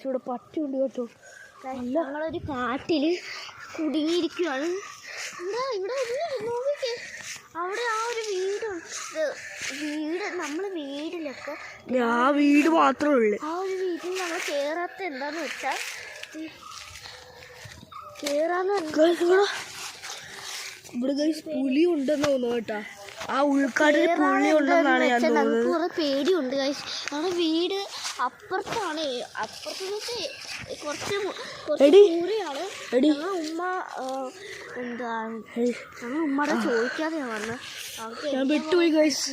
ഇവിടെ പട്ടിയുണ്ട് കേട്ടോ. ഞങ്ങളൊരു കാട്ടില് കുടുങ്ങിയിരിക്കുകയാണ്. ഇവിടെ അവിടെ ആ ഒരു വീട് നമ്മള് വീടിലൊക്കെ ആ വീട് മാത്രമേ ഉള്ളു. ആ ഒരു വീട്ടിൽ നമ്മൾ കേറാത്ത എന്താന്ന് വെച്ചാൽ ഇവിടെ പുലി ഉണ്ടെന്ന് തോന്നുന്നു കേട്ടാ. ആ ഉൾക്കാട്ടിൽ പുലി ഉണ്ടെന്നാണ് ഞാൻ തോന്നുന്നത്. ഞങ്ങൾക്ക് കുറെ പേടിയുണ്ട് ഗൈസ്. നമ്മുടെ വീട് അപ്പുറത്താണ്. അപ്പുറത്ത് കുറച്ച് ദൂരെയാണ്. ഞങ്ങൾ ഉമ്മ എന്താ ഞങ്ങൾ ഉമ്മയുടെ ചോദിക്കാതെയാണ് വന്നത്. ഞാൻ വിട്ടുപോയി ഗൈസ്.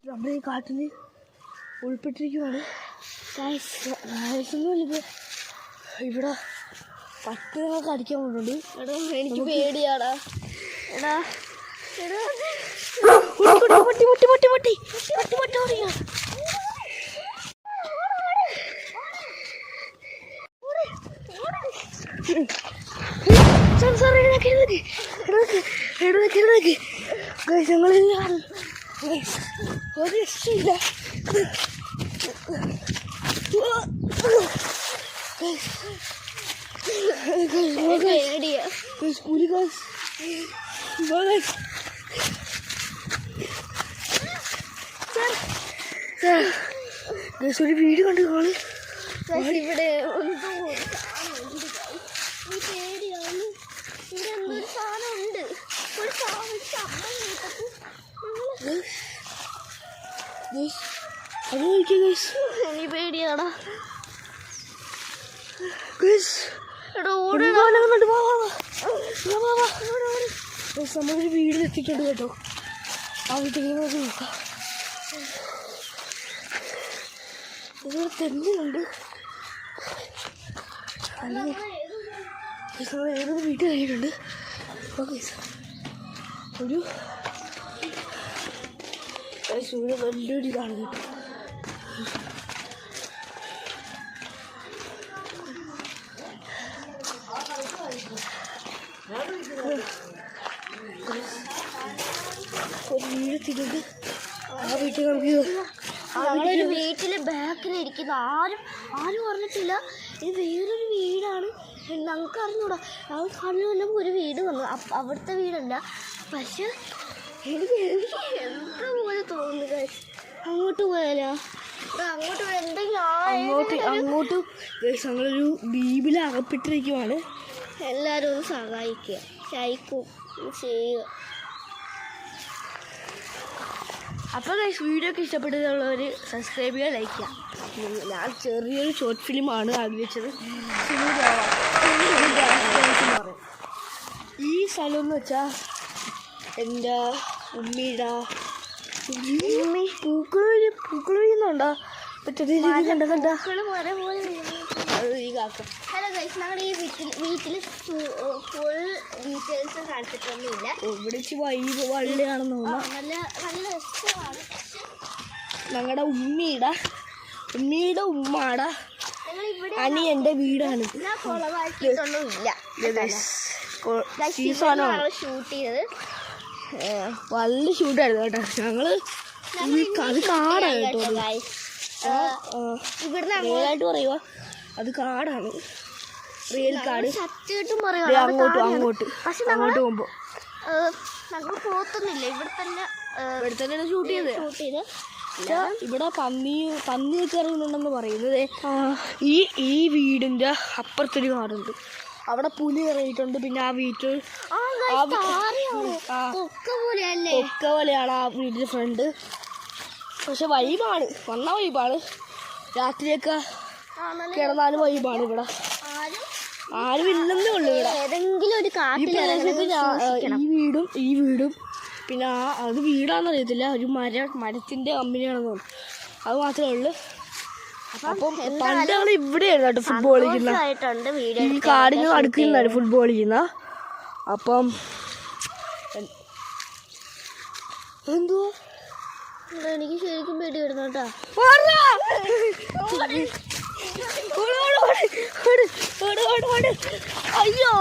നമ്മുടെ ഈ കാട്ടില് ഉൾപ്പെട്ടിരിക്കുവാണ്. ഇവിടെ പട്ടികളൊക്കെ അടിക്കാൻ പോകുന്നുണ്ട്. എടാ എനിക്ക് പേടിയാടാ. എടാ പൊട്ടി പൊട്ടി പൊട്ടി പൊട്ടി പൊട്ടി പൊട്ടി ഓടിയാ. ഒരു രക്ഷയില്ല. ഒരു വീട് കണ്ടു കാണും. ഇവിടെ പേടിയാണ്. ഇവിടെ എന്തൊരു സാധനം ഉണ്ട്. ഒരു ശബ്ദം കേട്ടപ്പോൾ എനിക്ക് പേടിയാടാ. നമ്മളൊരു വീട്ടിലെത്തിയിട്ടുണ്ട് കേട്ടോ. ആ വീട്ടിലേക്ക് നോക്കാം. ഇതൊരു തെങ്ങുണ്ട്. ഏതൊരു വീട്ടിൽ കഴിഞ്ഞിട്ടുണ്ട്. ഓക്കെ ഒരു സൂര്യ വലിയൊരു ഇതാണ് കേട്ടോ. ഒരു വീടെത്തിയിട്ടുണ്ട്. ആ വീട്ടിൽ നമുക്ക് ഞങ്ങളൊരു വീട്ടില് ബാക്കിലിരിക്കുന്ന ആരും പറഞ്ഞിട്ടില്ല. ഇത് വേറൊരു വീടാണ്. ഞങ്ങൾക്ക് അറിഞ്ഞൂടാ. ഞങ്ങൾ കണ്ണു വന്നപ്പോൾ ഒരു വീട് വന്നു. അവിടുത്തെ വീടല്ല. പക്ഷെ എനിക്ക് എന്താ പോലെ തോന്നുന്നു. അങ്ങോട്ട് പോയാലോ? അങ്ങോട്ട് പോയാൽ എന്തെങ്കിലും അങ്ങോട്ട് ഞങ്ങളൊരു ദ്വീപിൽ അകപ്പെട്ടിരിക്കുവാണ്. എല്ലാവരും ഒന്ന് സഹായിക്കുക, സഹായിക്കും ചെയ്യുക. അപ്പോൾ വീഡിയോ ഒക്കെ ഇഷ്ടപ്പെട്ടതുള്ളവർ സബ്സ്ക്രൈബ് ചെയ്യുക, ലൈക്ക് ചെയ്യുക. ഞാൻ ചെറിയൊരു ഷോർട്ട് ഫിലിമാണ് ആഗ്രഹിച്ചത്. ഈ സ്ഥലം എന്ന് വെച്ചാൽ എൻ്റെ ഉമ്മയുടെ പൂക്കൾ വീഴുന്നുണ്ടോ? ഹലോ ഗൈസ്, ഞങ്ങളുടെ ഈ വീട്ടിൽ ഫുൾ ഡീറ്റെയിൽസ് കാണിച്ചിട്ടൊന്നുമില്ല. ഇവിടെ വൈബ് വള്ളിയാണെന്ന് തോന്നുന്നു. നല്ല രസമാണ്. ഞങ്ങളുടെ ഉമ്മയുടെ ഉമ്മയുടെ അനിയൻ്റെ വീടാണ്. കുളമാക്കിയിട്ടൊന്നുമില്ല. ഷൂട്ട് ചെയ്തത് വള്ളി ഷൂട്ടായിരുന്നു കേട്ടോ. ഞങ്ങള് അത് കാടാണ് കേട്ടോ. ഇവിടുന്ന് റിയലായിട്ട് പറയുക, അത് കാടാണ്. റിയൽ കാട്. സത്യമായിട്ടും അങ്ങോട്ട് പോകുമ്പോ ഞങ്ങൾ പോത്തുന്നില്ല. ഇവിടെ തന്നെ ഷൂട്ട് ചെയ്ത്. ഇവിടെ പന്നിയൊക്കെ ഇറങ്ങുന്നുണ്ടെന്ന് പറയുന്നത്. ഈ വീടിന്റെ അപ്പുറത്തൊരു കാടുണ്ട്. അവിടെ പുലി ഇറങ്ങിയിട്ടുണ്ട്. പിന്നെ ആ വീട്ടിൽ ഒക്കെ പോലെയാണ് ആ വീടിന്റെ ഫ്രണ്ട്. പക്ഷെ വൈബാണ്, വന്ന വൈബാണ്. രാത്രിയൊക്കെ കിടന്നാലും വൈബാണ്. ഇവിടെ ആരും ഇല്ലെന്നേ ഉള്ളൂ. ഇവിടെ ഏതെങ്കിലും ഒരു ഈ വീടും പിന്നെ അത് വീടാണെന്നറിയത്തില്ല. ഒരു മരത്തിന്റെ കമ്പനിയാണെന്ന് തോന്നുന്നു. അത് മാത്രമേ ഉള്ളൂ. അപ്പം പണ്ട് ഞങ്ങൾ ഇവിടെയായിരുന്നു കേട്ടോ ഫുട്ബോൾ കളിക്കുന്ന. ഈ കാടിന് അടുക്കുന്നതാണ് ഫുട്ബോൾ കളിക്കുന്ന. അപ്പം എന്തുവാ? എനിക്ക് ശരിക്കും പേടി വരുന്നു കേട്ടോ. അയ്യോ